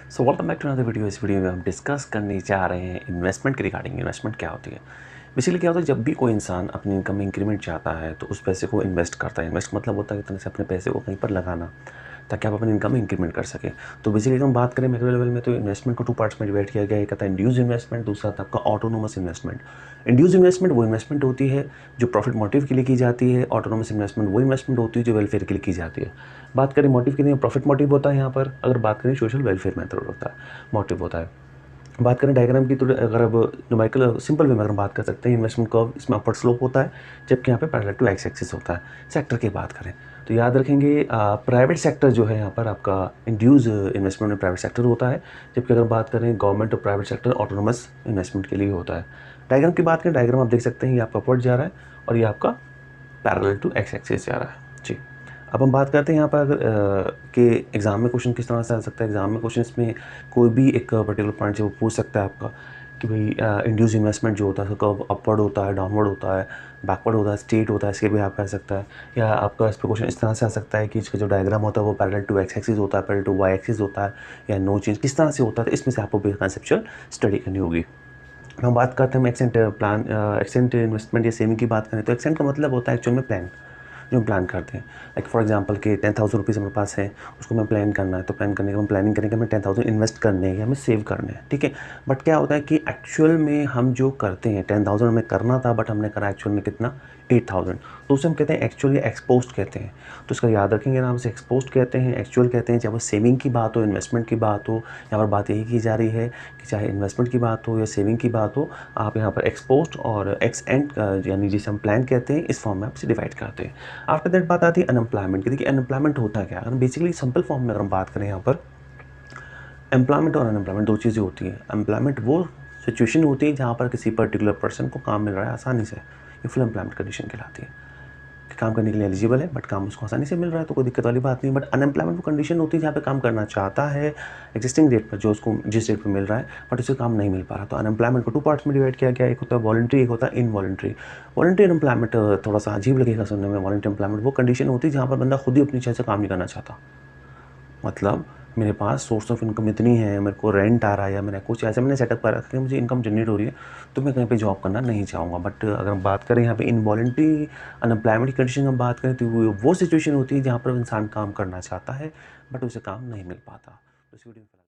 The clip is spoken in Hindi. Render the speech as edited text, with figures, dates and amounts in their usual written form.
So welcome back to another video. इस वीडियो में हम डिस्कस करने जा रहे हैं इन्वेस्टमेंट के रिगार्डिंग। इन्वेस्टमेंट क्या होती है? बेसिकली क्या होता है, जब भी कोई इंसान अपनी इनकम में इंक्रीमेंट चाहता है तो उस पैसे को इन्वेस्ट करता है। इन्वेस्ट मतलब होता है कि तरह से अपने पैसे को कहीं पर लगाना ताकि आप अपनी इनकम में इंक्रीमेंट कर सकें। तो बेसिकली हम बात करें मैक्रो लेवल में तो इन्वेस्टमेंट को टू पार्ट्स में डिवाइड किया गया है। एक आता है इंड्यूस इन्वेस्टमेंट, दूसरा आता है आपका ऑटोनोमस इन्वेस्टमेंट। इंड्यूस इन्वेस्टमेंट वो इन्वेस्टमेंट होती है जो प्रॉफिट मोटिव के लिए की जाती है। ऑटोनोमस इन्वेस्टमेंट वो इन्वेस्टमेंट होती है जो वेलफेयर के लिए की जाती है। बात करें मोटिव के लिए, प्रॉफिट मोटिव होता है यहाँ पर। अगर बात करें सोशल वेलफेयर मेथड होता है, मोटिव होता है। बात करें डायग्राम की तो अगर अब न्यूमेरिकल सिंपल वे में अगर हम बात कर सकते हैं, इन्वेस्टमेंट कर्व इसमें अपवर्ड स्लोप होता है जबकि यहाँ पे पैरेलल टू एक्स एक्सिस होता है। सेक्टर की बात करें तो याद रखेंगे प्राइवेट सेक्टर जो है यहाँ पर आपका इंड्यूस इन्वेस्टमेंट में प्राइवेट सेक्टर होता है, जबकि अगर बात करें गवर्नमेंट और प्राइवेट सेक्टर ऑटोनोमस इन्वेस्टमेंट के लिए होता है। डायग्राम की बात करें, डायग्राम आप देख सकते हैं ये आपका अपवर्ड जा रहा है और ये आपका पैरेलल टू एक्स एक्सिस जा रहा है जी। अब हम बात करते हैं यहाँ पर अगर कि एग्ज़ाम में क्वेश्चन किस तरह से आ सकता है। एग्ज़ाम में क्वेश्चन में कोई भी एक पर्टिकुलर पॉइंट से वो पूछ सकता है आपका कि भाई इंड्यूस इन्वेस्टमेंट जो होता है उसका अपवर्ड होता है, डाउनवर्ड होता है, बैकवर्ड होता है, स्ट्रेट होता है, इसके भी आप कह सकता है। या आपका इस पर क्वेश्चन इस तरह से आ सकता है कि इसका जो डायग्राम होता है वो पैरेलल टू एक्स एक्सिस होता है, पैरेलल टू वाई एक्सिस होता है, या नो चेंज किस तरह से होता है। तो इसमें से आपको भी कंसेप्चुअल स्टडी करनी होगी। हम बात करते हैं एक्सेंट प्लान, एक्सेंट इन्वेस्टमेंट या सेविंग की बात करें तो एक्सेंट का मतलब होता है एक्चुअल में प्लान, जो हम प्लान करते हैं। लाइक फॉर एग्जांपल कि 10,000 रुपीज़ हमारे पास है, उसको हमें प्लान करना है। तो प्लान करने के हम प्लानिंग करेंगे हमें 10,000 इन्वेस्ट करने हैं या हमें सेव करने हैं, ठीक है। बट क्या होता है कि एक्चुअल में हम जो करते हैं 10,000 हमें करना था बट हमने करा एक्चुअल में कितना 8,000, तो उसे हम कहते हैं एक्चुअली एक्सपोज्ड कहते हैं। तो इसका याद रखेंगे नाम से, एक्सपोज्ड कहते हैं, एक्चुअल कहते हैं। चाहे वो सेविंग की बात हो, इन्वेस्टमेंट की बात हो, यहाँ पर बात यही की जा रही है कि चाहे इन्वेस्टमेंट की बात हो या सेविंग की बात हो, आप यहाँ पर एक्सपोज्ड और एक्स एंड यानी जिसे हम प्लान कहते हैं इस फॉर्म में आपसे डिवाइड करते हैं। आफ्टर दैट बात आती है अनएम्प्लॉयमेंट की। देखिए अनएम्प्लॉयमेंट होता क्या है, बेसिकली सिंपल फॉर्म में अगर हम बात करें यहाँ पर, एम्प्लॉयमेंट और अनएम्प्लॉयमेंट दो चीज़ें होती हैं। एम्प्लॉयमेंट वो सिचुएशन होती है जहाँ पर किसी पर्टिकुलर पर्सन को काम मिल रहा है आसानी से, ये फुल एम्प्लॉयमेंट कंडीशन कहलाती है कि काम करने के लिए एलिजिबल है बट काम उसको आसानी से मिल रहा है तो कोई दिक्कत वाली बात नहीं। बट अनएम्प्लॉयमेंट वो कंडीशन होती है जहाँ पे काम करना चाहता है एग्जिस्टिंग रेट पर, जो उसको जिस रेट पर मिल रहा है बट उसे काम नहीं मिल पा रहा। तो अनएम्प्लॉयमेंट को टू पार्ट्स में डिवाइड किया गया, एक होता है वॉलंटरी, एक होता है इनवॉलंटरी। वॉलंटरी अनएम्प्लॉयमेंट थोड़ा सा अजीब लगेगा सुनने में। वॉलंटरी एम्प्लॉयमेंट वो कंडीशन होती है जहाँ पर बंदा खुद ही अपनी इच्छा से काम नहीं करना चाहता। मतलब मेरे पास सोर्स ऑफ इनकम इतनी है, मेरे को रेंट आ रहा है या मैंने कुछ ऐसे मैंने सेटअप कर रखा है, मुझे इनकम जनरेट हो रही है तो मैं कहीं पे जॉब करना नहीं चाहूँगा। बट अगर हम बात करें यहाँ पे इनवॉलंटरी अनएम्प्लॉयमेंट की कंडीशन हम बात करें तो वो सिचुएशन होती है जहाँ पर इंसान काम करना चाहता है बट उसे काम नहीं मिल पाता। तो इस वीडियो में